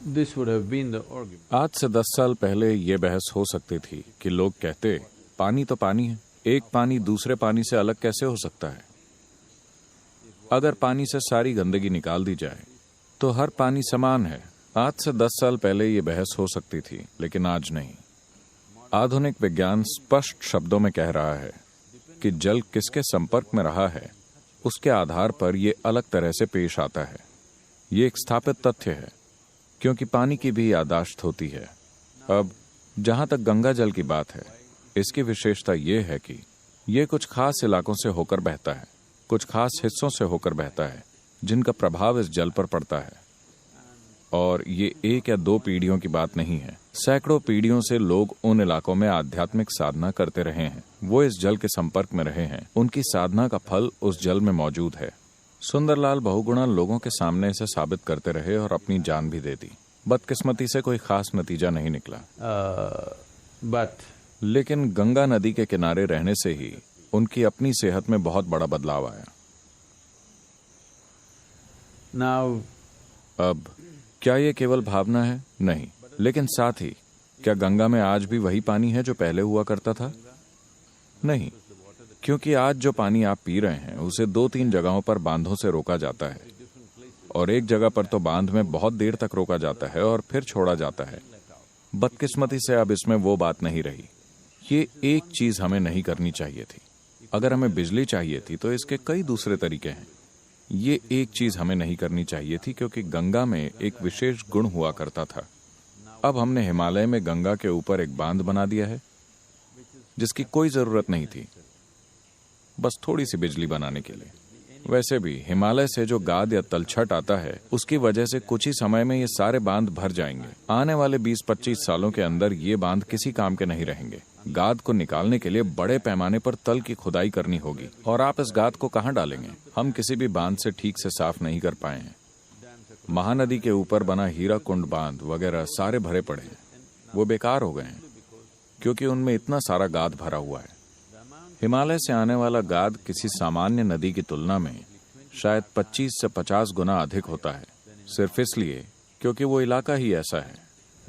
this would have been the argument. आज से 10 साल पहले ये बहस हो सकती थी कि लोग कहते पानी तो पानी है, एक पानी दूसरे पानी से अलग कैसे हो सकता है। अगर पानी से सारी गंदगी निकाल दी जाए तो हर पानी समान है। आज से 10 साल पहले ये बहस हो सकती थी, लेकिन आज नहीं। आधुनिक विज्ञान स्पष्ट शब्दों में कह रहा है कि जल किसके संपर्क में रहा है उसके आधार पर यह अलग तरह से पेश आता है। ये एक स्थापित तथ्य है, क्योंकि पानी की भी याददाश्त होती है। अब जहां तक गंगा जल की बात है, इसकी विशेषता यह है कि यह कुछ खास इलाकों से होकर बहता है, कुछ खास हिस्सों से होकर बहता है, जिनका प्रभाव इस जल पर पड़ता है। और ये 1 या 2 पीढ़ियों की बात नहीं है। सैकड़ों पीढ़ियों से लोग उन इलाकों में आध्यात्मिक साधना करते रहे हैं। वो इस जल के संपर्क में रहे हैं। उनकी साधना का फल उस जल में मौजूद है। सुंदरलाल बहुगुणा लोगों के सामने इसे साबित करते रहे और अपनी जान भी दे दी। बदकिस्मती से कोई खास नतीजा नहीं निकला। लेकिन गंगा नदी के किनारे रहने से ही उनकी अपनी सेहत में बहुत बड़ा बदलाव आया। अब क्या ये केवल भावना है? नहीं। लेकिन साथ ही क्या गंगा में आज भी वही पानी है जो पहले हुआ करता था? नहीं, क्योंकि आज जो पानी आप पी रहे हैं उसे 2-3 जगहों पर बांधों से रोका जाता है, और एक जगह पर तो बांध में बहुत देर तक रोका जाता है और फिर छोड़ा जाता है। बदकिस्मती से अब इसमें वो बात नहीं रही। ये एक चीज हमें नहीं करनी चाहिए थी। अगर हमें बिजली चाहिए थी तो इसके कई दूसरे तरीके हैं। ये एक चीज हमें नहीं करनी चाहिए थी, क्योंकि गंगा में एक विशेष गुण हुआ करता था। अब हमने हिमालय में गंगा के ऊपर एक बांध बना दिया है जिसकी कोई जरूरत नहीं थी, बस थोड़ी सी बिजली बनाने के लिए। वैसे भी हिमालय से जो गाद या तलछट आता है, उसकी वजह से कुछ ही समय में ये सारे बांध भर जाएंगे। आने वाले 20-25 सालों के अंदर ये बांध किसी काम के नहीं रहेंगे। गाद को निकालने के लिए बड़े पैमाने पर तल की खुदाई करनी होगी, और आप इस गाद को कहाँ डालेंगे? हम किसी भी बांध से ठीक से साफ नहीं कर पाए हैं। महानदी के ऊपर बना हीरा कुंड बांध वगैरह सारे भरे पड़े हैं। वो बेकार हो गए हैं क्योंकि उनमें इतना सारा गाद भरा हुआ है। हिमालय से आने वाला गाद किसी सामान्य नदी की तुलना में शायद 25 से 50 गुना अधिक होता है, सिर्फ इसलिए क्योंकि वो इलाका ही ऐसा है।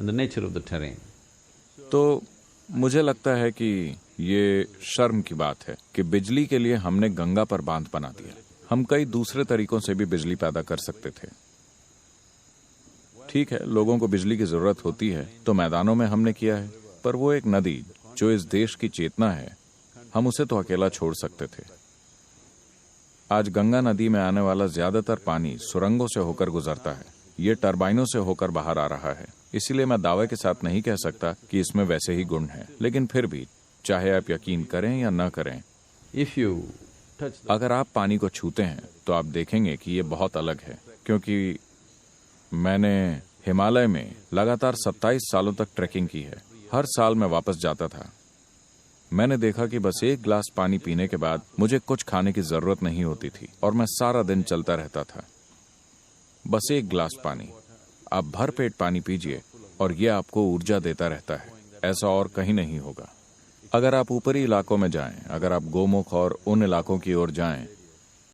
The nature of the terrain. तो मुझे लगता है कि ये शर्म की बात है कि बिजली के लिए हमने गंगा पर बांध बना दिया। हम कई दूसरे तरीकों से भी बिजली पैदा कर सकते थे। ठीक है, लोगों को बिजली की जरूरत होती है तो मैदानों में हमने किया है, पर वो एक नदी जो इस देश की चेतना है, हम उसे तो अकेला छोड़ सकते थे। आज गंगा नदी में आने वाला ज्यादातर पानी सुरंगों से होकर गुजरता है। ये टरबाइनों से होकर बाहर आ रहा है। इसीलिए मैं दावे के साथ नहीं कह सकता कि इसमें वैसे ही गुण हैं, लेकिन फिर भी चाहे आप यकीन करें या न करें, अगर आप पानी को छूते हैं तो आप देखेंगे कि ये बहुत अलग है। क्योंकि मैंने हिमालय में लगातार 27 सालों तक ट्रैकिंग की है। हर साल मैं वापस जाता था। मैंने देखा कि बस 1 गिलास पानी पीने के बाद मुझे कुछ खाने की जरूरत नहीं होती थी, और मैं सारा दिन चलता रहता था। बस 1 गिलास पानी, आप भर पेट पानी पीजिए और यह आपको ऊर्जा देता रहता है। ऐसा और कहीं नहीं होगा। अगर आप ऊपरी इलाकों में जाएं, अगर आप गोमुख और उन इलाकों की ओर जाएं